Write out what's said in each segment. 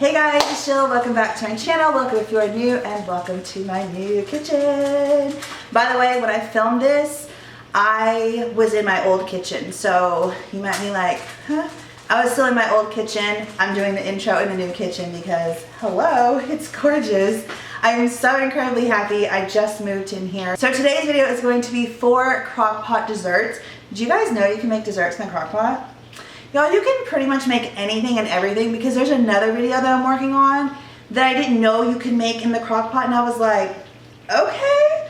Hey guys, it's Jill. Welcome back to my channel. Welcome if you are new, and welcome to my new kitchen. By the way, when I filmed this, I was in my old kitchen, so you might be like, huh? I was still in my old kitchen. I'm doing the intro in the new kitchen because, hello, it's gorgeous. I'm so incredibly happy. I just moved in here. So today's video is going to be 4 Crockpot desserts. Did you guys know you can make desserts in the Crockpot? Y'all, you can pretty much make anything and everything, because there's another video that I'm working on that I didn't know you could make in the Crockpot, and I was like, okay.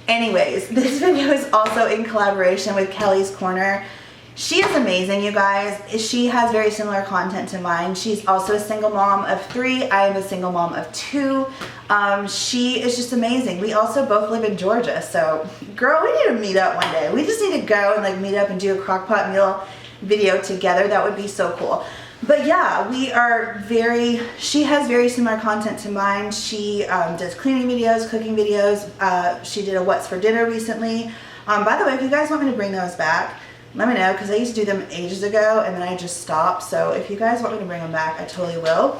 Anyways, this video is also in collaboration with Kelly's Corner. She is amazing, you guys. She has very similar content to mine. She's also a single mom of 3. I am a single mom of 2. She is just amazing. We also both live in Georgia, so girl, we need to meet up one day. We just need to go and like meet up and do a Crockpot meal video together. That would be so cool. But yeah, she has very similar content to mine. She does cleaning videos, cooking videos. She did a what's for dinner recently. By the way, if you guys want me to bring those back, let me know, because I used to do them ages ago and then I just stopped. So if you guys want me to bring them back, I totally will.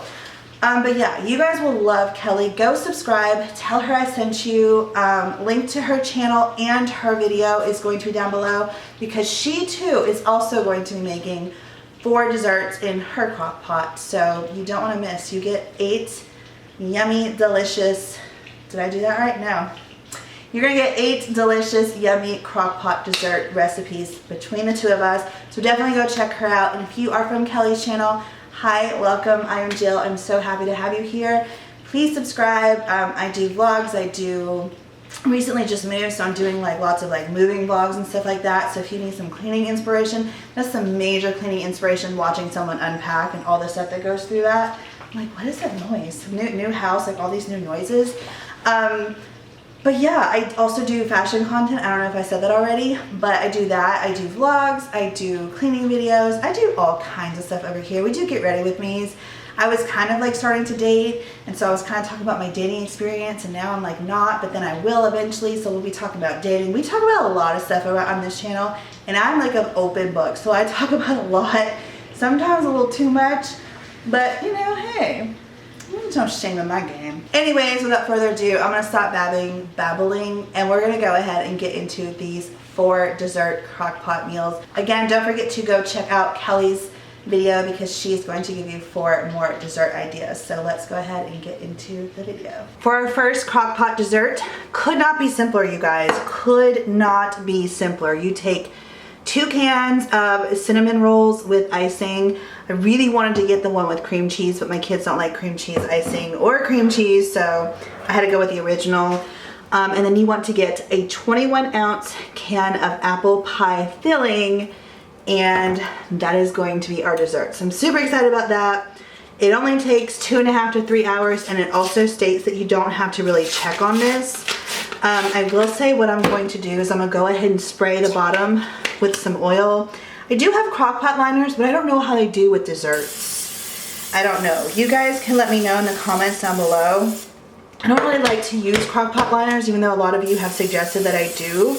But yeah, you guys will love Kelly. Go subscribe, tell her I sent you. Link to her channel and her video is going to be down below, because she too is also going to be making 4 desserts in her crock pot. So you don't want to miss. You get 8 yummy, delicious, did I do that right? No. You're going to get 8 delicious, yummy crock pot dessert recipes between the two of us. So definitely go check her out. And if you are from Kelly's channel, hi, welcome. I am Jill. I'm so happy to have you here. Please subscribe. I do vlogs. Recently just moved, so I'm doing like lots of like moving vlogs and stuff like that. So if you need some cleaning inspiration, that's some major cleaning inspiration, watching someone unpack and all the stuff that goes through that. I'm like, what is that noise? New house, like all these new noises. But yeah, I also do fashion content. I don't know if I said that already, but I do that. I do vlogs, I do cleaning videos, I do all kinds of stuff over here. We do get ready with me's. I was kind of like starting to date, and so I was kind of talking about my dating experience, and now I'm like not, but then I will eventually, so we'll be talking about dating. We talk about a lot of stuff on this channel, and I'm like an open book, so I talk about a lot, sometimes a little too much, but you know, hey, there's no shame in my game. Anyways, without further ado, I'm gonna stop babbling, and we're gonna go ahead and get into these 4 dessert crockpot meals. Again, don't forget to go check out Kelly's video, because she's going to give you 4 more dessert ideas. So let's go ahead and get into the video. For our first crockpot dessert, could not be simpler, you guys. Could not be simpler. You take 2 cans of cinnamon rolls with icing. I really wanted to get the one with cream cheese, but my kids don't like cream cheese icing or cream cheese, so I had to go with the original. And then you want to get a 21-ounce can of apple pie filling, and that is going to be our dessert. So I'm super excited about that. It only takes 2.5 to 3 hours, and it also states that you don't have to really check on this. I will say what I'm going to do is I'm gonna go ahead and spray the bottom with some oil. I do have crockpot liners, but I don't know how they do with desserts. I don't know. You guys can let me know in the comments down below. I don't really like to use crockpot liners, even though a lot of you have suggested that I do.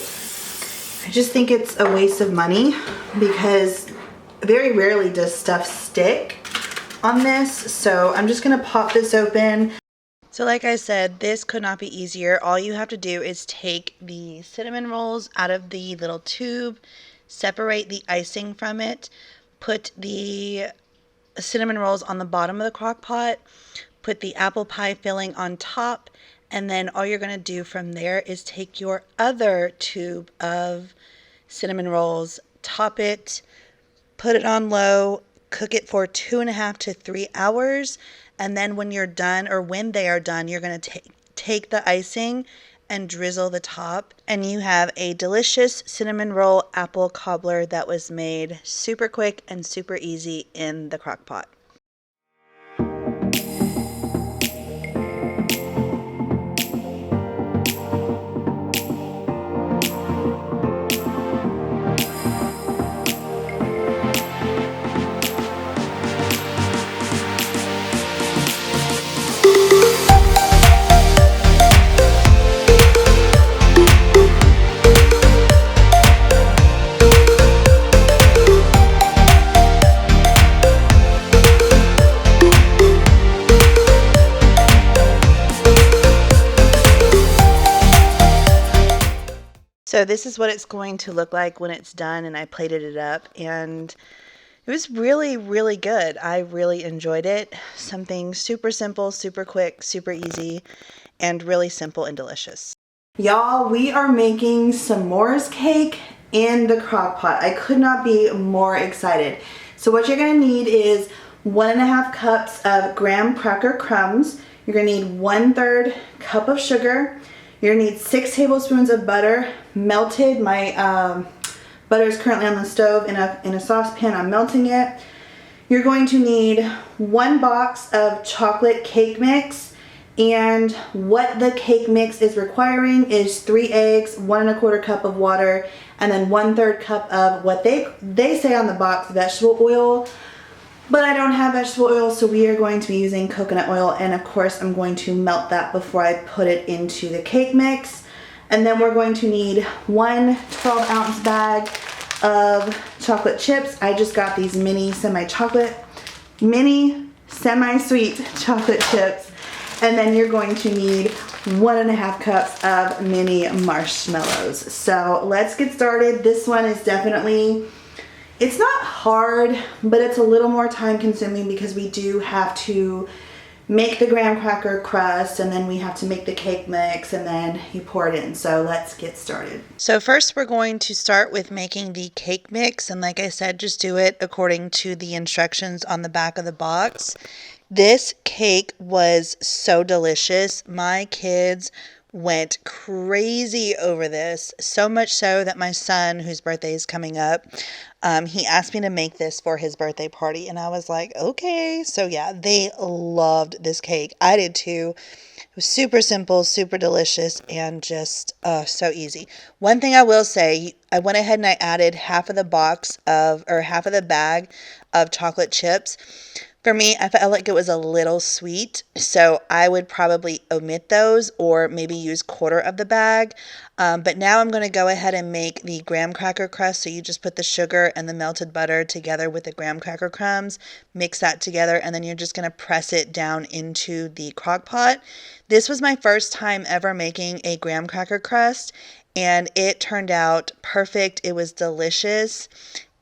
I just think it's a waste of money, because very rarely does stuff stick on this. So I'm just gonna pop this open. So like I said, this could not be easier. All you have to do is take the cinnamon rolls out of the little tube, separate the icing from it, put the cinnamon rolls on the bottom of the crock pot, put the apple pie filling on top, and then all you're going to do from there is take your other tube of cinnamon rolls, top it, put it on low, cook it for 2.5 to 3 hours, and then when you're done, or when they are done, you're going to take the icing and drizzle the top, and you have a delicious cinnamon roll apple cobbler that was made super quick and super easy in the crock pot. So this is what it's going to look like when it's done, and I plated it up, and it was really, really good. I really enjoyed it. Something super simple, super quick, super easy, and really simple and delicious. Y'all, we are making s'mores cake in the crock pot. I could not be more excited. So what you're gonna need is 1.5 cups of graham cracker crumbs. You're gonna need 1/3 cup of sugar. You're gonna need 6 tablespoons of butter, melted. My butter is currently on the stove in a saucepan. I'm melting it. You're going to need 1 box of chocolate cake mix, and what the cake mix is requiring is 3 eggs, 1 1/4 cup of water, and then 1/3 cup of what they say on the box vegetable oil. But I don't have vegetable oil, so we are going to be using coconut oil, and of course I'm going to melt that before I put it into the cake mix. And then we're going to need 1 12-ounce bag of chocolate chips. I just got these mini semi-sweet chocolate chips. And then you're going to need 1.5 cups of mini marshmallows. So let's get started. This one is definitely, it's not hard, but it's a little more time consuming because we do have to make the graham cracker crust, and then we have to make the cake mix, and then you pour it in. So let's get started. So first we're going to start with making the cake mix, and like I said, just do it according to the instructions on the back of the box. This cake was so delicious. My kids went crazy over this, so much so that my son, whose birthday is coming up, he asked me to make this for his birthday party, and I was like, okay. So yeah, they loved this cake. I did too. It was super simple, super delicious, and just so easy. One thing I will say, I went ahead and I added half of the bag of chocolate chips. For me, I felt like it was a little sweet, so I would probably omit those or maybe use 1/4 of the bag. But now I'm going to go ahead and make the graham cracker crust. So you just put the sugar and the melted butter together with the graham cracker crumbs, mix that together, and then you're just going to press it down into the crock pot. This was my first time ever making a graham cracker crust, and it turned out perfect. It was delicious.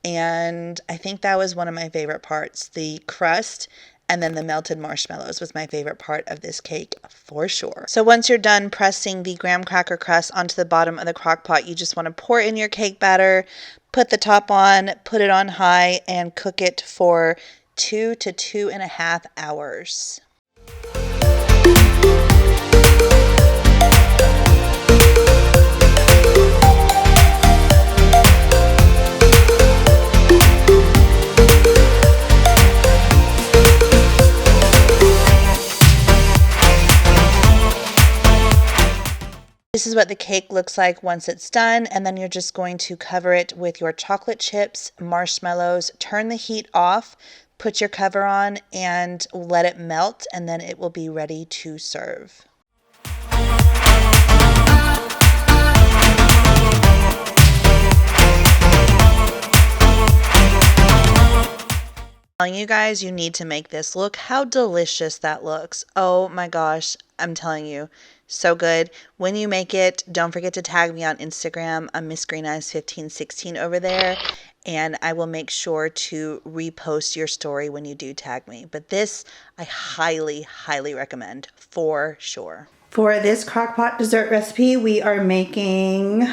And I think that was one of my favorite parts. The crust and then the melted marshmallows was my favorite part of this cake for sure. So once you're done pressing the graham cracker crust onto the bottom of the crock pot, you just want to pour in your cake batter, put the top on, put it on high, and cook it for 2 to 2.5 hours. This is what the cake looks like once it's done, and then you're just going to cover it with your chocolate chips, marshmallows, turn the heat off, put your cover on, and let it melt, and then it will be ready to serve. You guys, you need to make this. Look how delicious that looks. Oh my gosh, I'm telling you, so good. When you make it, don't forget to tag me on Instagram. I'm Missgreeneyes1516 over there, and I will make sure to repost your story when you do tag me. But this, I highly, highly recommend for sure. For this crockpot dessert recipe, we are making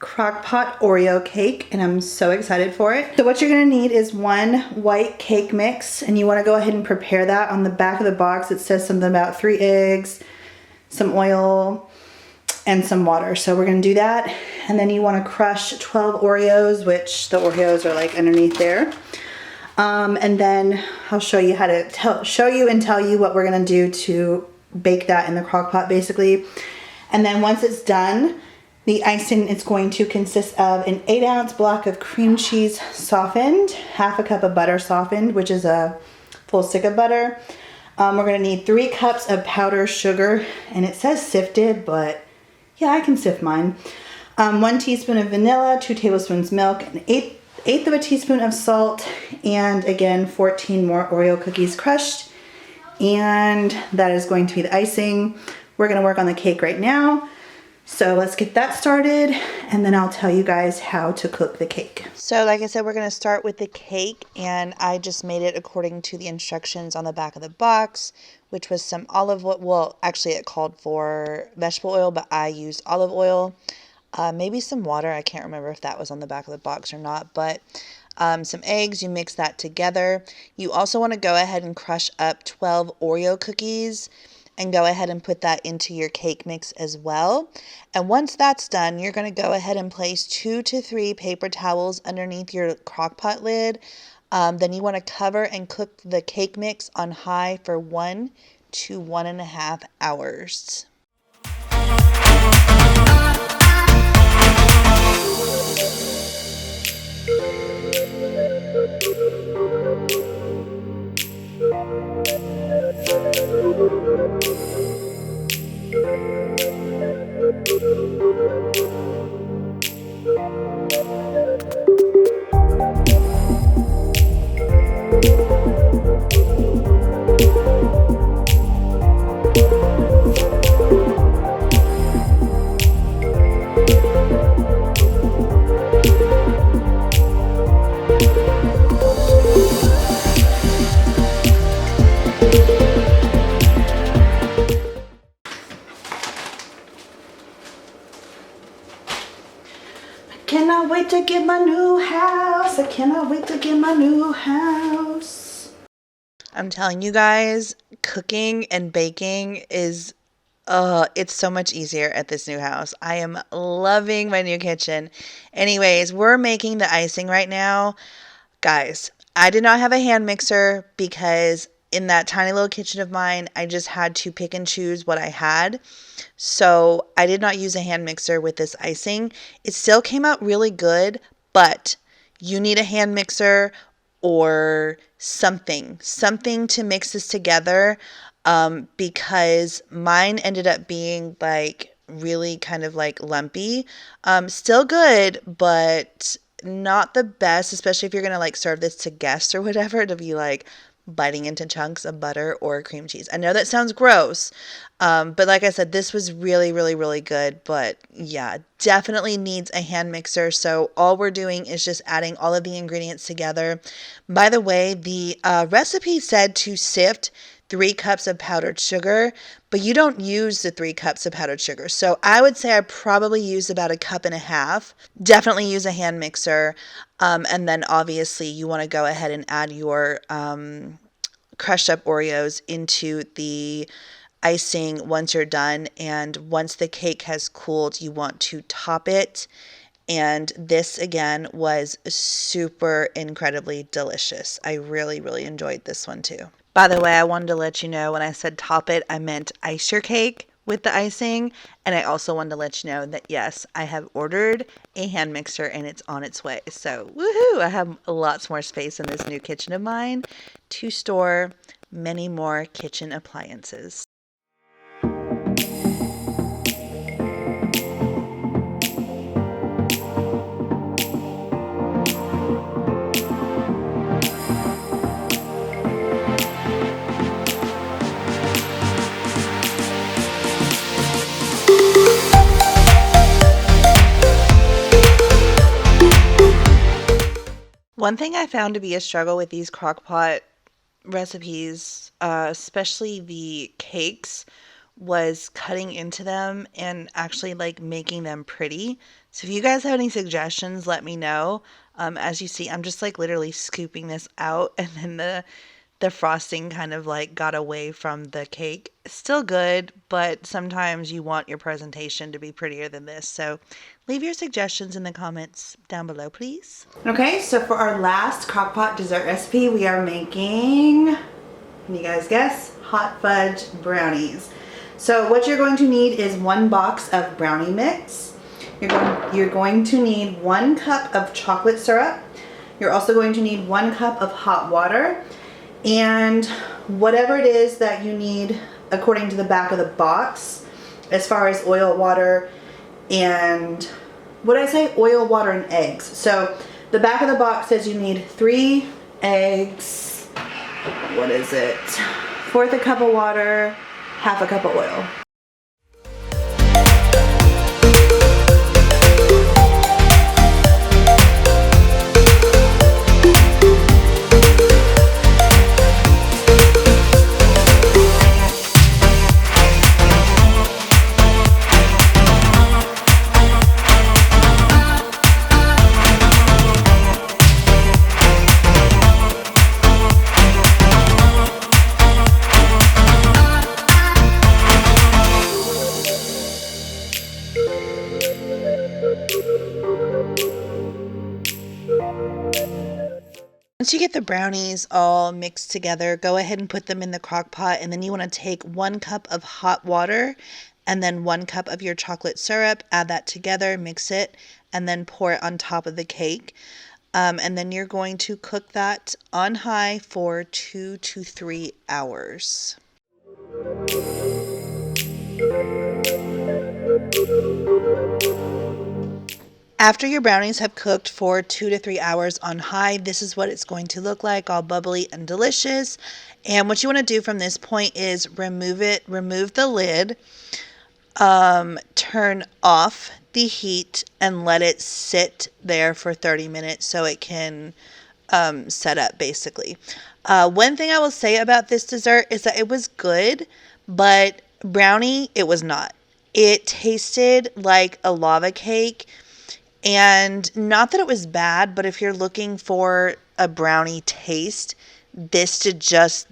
Crockpot Oreo cake, and I'm so excited for it. So what you're gonna need is 1 white cake mix, and you wanna go ahead and prepare that. On the back of the box, it says something about 3 eggs, some oil, and some water. So we're gonna do that. And then you wanna crush 12 Oreos, which the Oreos are like underneath there. And then I'll show you how to tell you what we're gonna do to bake that in the crock pot basically. And then once it's done, the icing is going to consist of an 8-ounce block of cream cheese softened, 1/2 cup of butter softened, which is a full stick of butter. We're gonna need 3 cups of powdered sugar, and it says sifted, but yeah, I can sift mine. 1 teaspoon of vanilla, 2 tablespoons milk, an eighth of a teaspoon of salt, and again, 14 more Oreo cookies crushed. And that is going to be the icing. We're gonna work on the cake right now. So let's get that started, and then I'll tell you guys how to cook the cake. So like I said, we're going to start with the cake, and I just made it according to the instructions on the back of the box, which was some olive oil. Well, actually it called for vegetable oil, but I used olive oil. Maybe some water. I can't remember if that was on the back of the box or not, but some eggs, you mix that together. You also want to go ahead and crush up 12 Oreo cookies and go ahead and put that into your cake mix as well. And once that's done, you're going to go ahead and place 2 to 3 paper towels underneath your crock pot lid. Then you want to cover and cook the cake mix on high for 1 to 1.5 hours. Cannot wait to get my new house. I cannot wait to get my new house. I'm telling you guys, cooking and baking is, it's so much easier at this new house. I am loving my new kitchen. Anyways, we're making the icing right now. Guys, I did not have a hand mixer because in that tiny little kitchen of mine, I just had to pick and choose what I had. So I did not use a hand mixer with this icing. It still came out really good, but you need a hand mixer or something to mix this together, because mine ended up being like really kind of like lumpy. Still good, but not the best, especially if you're gonna like serve this to guests or whatever, to be like biting into chunks of butter or cream cheese. I know that sounds gross, but like I said, this was really, really, really good. But yeah, definitely needs a hand mixer. So all we're doing is just adding all of the ingredients together. By the way, the recipe said to sift 3 cups of powdered sugar, but you don't use the 3 cups of powdered sugar. So I would say I probably used about 1.5 cups. Definitely use a hand mixer. And then obviously you want to go ahead and add your crushed up Oreos into the icing once you're done. And once the cake has cooled, you want to top it. And this again was super incredibly delicious. I really, really enjoyed this one too. By the way, I wanted to let you know when I said top it, I meant ice your cake with the icing. And I also wanted to let you know that yes, I have ordered a hand mixer and it's on its way. So woohoo! I have lots more space in this new kitchen of mine to store many more kitchen appliances. One thing I found to be a struggle with these Crockpot recipes, especially the cakes, was cutting into them and actually like making them pretty. So if you guys have any suggestions, let me know. As you see, I'm just like literally scooping this out, and then the frosting kind of like got away from the cake. Still good, but sometimes you want your presentation to be prettier than this. So leave your suggestions in the comments down below, please. Okay, so for our last Crockpot dessert recipe, we are making, can you guys guess? Hot fudge brownies. So what you're going to need is 1 box of brownie mix. You're going to need 1 cup of chocolate syrup. You're also going to need 1 cup of hot water, and whatever it is that you need according to the back of the box as far as oil, water, and what did I say? Oil, water, and eggs. So the back of the box says you need 3 eggs, what is it? 1/4 cup of water, 1/2 cup of oil. you get the brownies all mixed together, go ahead and put them in the crock pot, and then you want to take 1 cup of hot water and then 1 cup of your chocolate syrup, add that together, mix it, and then pour it on top of the cake. And then you're going to cook that on high for 2 to 3 hours. After your brownies have cooked for 2 to 3 hours on high, this is what it's going to look like, all bubbly and delicious. And what you want to do from this point is remove the lid, turn off the heat, and let it sit there for 30 minutes so it can set up, basically. One thing I will say about this dessert is that it was good, but brownie, it was not. It tasted like a lava cake. And not that it was bad, but if you're looking for a brownie taste, this just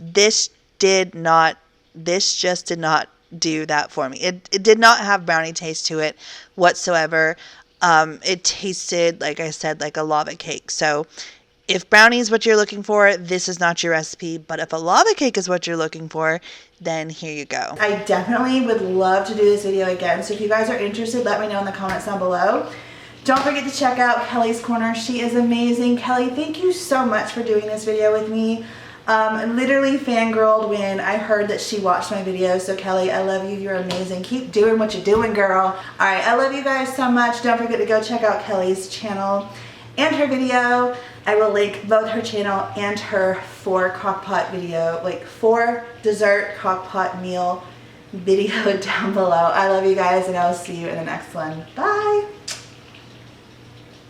did not do that for me. It did not have brownie taste to it whatsoever. It tasted, like I said, like a lava cake. So if brownie is what you're looking for, this is not your recipe. But if a lava cake is what you're looking for, then here you go. I definitely would love to do this video again. So if you guys are interested, let me know in the comments down below. Don't forget to check out Kelly's Corner. She is amazing. Kelly, thank you so much for doing this video with me. Literally fangirled when I heard that she watched my video. So Kelly, I love you. You're amazing. Keep doing what you're doing, girl. All right, I love you guys so much. Don't forget to go check out Kelly's channel and her video. I will link both her channel and her 4 crockpot video, like 4 dessert crockpot meal video down below. I love you guys, and I'll see you in the next one. Bye.